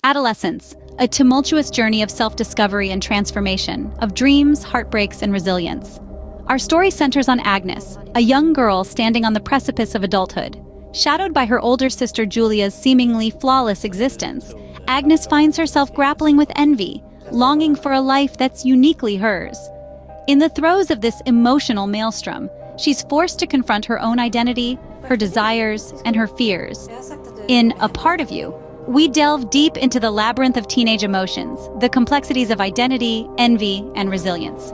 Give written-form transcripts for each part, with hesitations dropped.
Adolescence, a tumultuous journey of self-discovery and transformation, of dreams, heartbreaks, and resilience. Our story centers on Agnes, a young girl standing on the precipice of adulthood. Shadowed by her older sister Julia's seemingly flawless existence, Agnes finds herself grappling with envy, longing for a life that's uniquely hers. In the throes of this emotional maelstrom, she's forced to confront her own identity, her desires, and her fears. In A Part of You, we delve deep into the labyrinth of teenage emotions, the complexities of identity, envy, and resilience.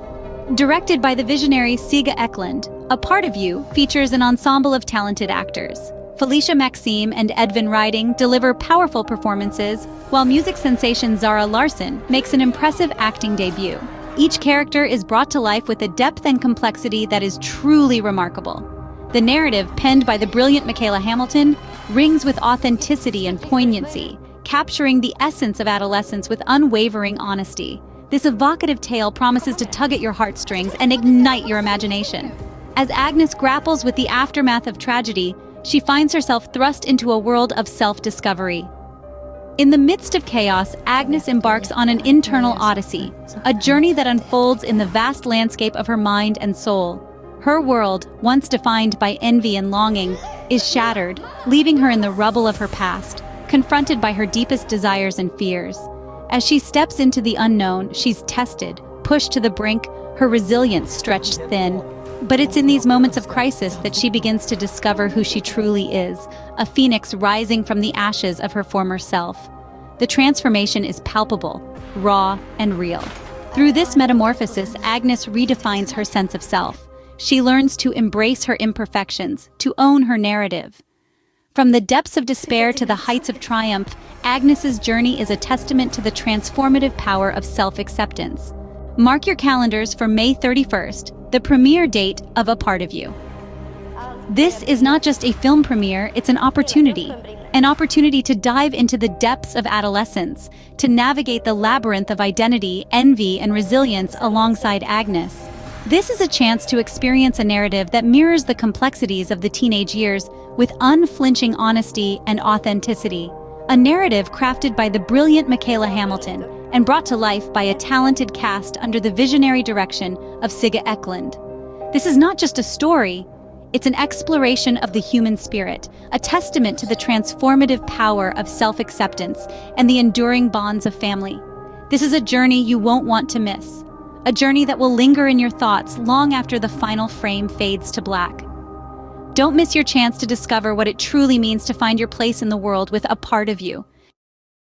Directed by the visionary Siga Eklund, A Part of You features an ensemble of talented actors. Felicia Maxime and Edvin Riding deliver powerful performances, while music sensation Zara Larsson makes an impressive acting debut. Each character is brought to life with a depth and complexity that is truly remarkable. The narrative, penned by the brilliant Michaela Hamilton, rings with authenticity and poignancy, capturing the essence of adolescence with unwavering honesty. This evocative tale promises to tug at your heartstrings and ignite your imagination. As Agnes grapples with the aftermath of tragedy, she finds herself thrust into a world of self-discovery. In the midst of chaos, Agnes embarks on an internal odyssey, a journey that unfolds in the vast landscape of her mind and soul. Her world, once defined by envy and longing, is shattered, leaving her in the rubble of her past, confronted by her deepest desires and fears. As she steps into the unknown, she's tested, pushed to the brink, her resilience stretched thin. But it's in these moments of crisis that she begins to discover who she truly is, a phoenix rising from the ashes of her former self. The transformation is palpable, raw, and real. Through this metamorphosis, Agnes redefines her sense of self. She learns to embrace her imperfections, to own her narrative. From the depths of despair to the heights of triumph, Agnes's journey is a testament to the transformative power of self-acceptance. Mark your calendars for May 31st, the premiere date of A Part of You. This is not just a film premiere, it's an opportunity to dive into the depths of adolescence, to navigate the labyrinth of identity, envy, and resilience alongside Agnes. This is a chance to experience a narrative that mirrors the complexities of the teenage years with unflinching honesty and authenticity. A narrative crafted by the brilliant Michaela Hamilton and brought to life by a talented cast under the visionary direction of Siga Eklund. This is not just a story, it's an exploration of the human spirit, a testament to the transformative power of self-acceptance and the enduring bonds of family. This is a journey you won't want to miss. A journey that will linger in your thoughts long after the final frame fades to black. Don't miss your chance to discover what it truly means to find your place in the world with A Part of You.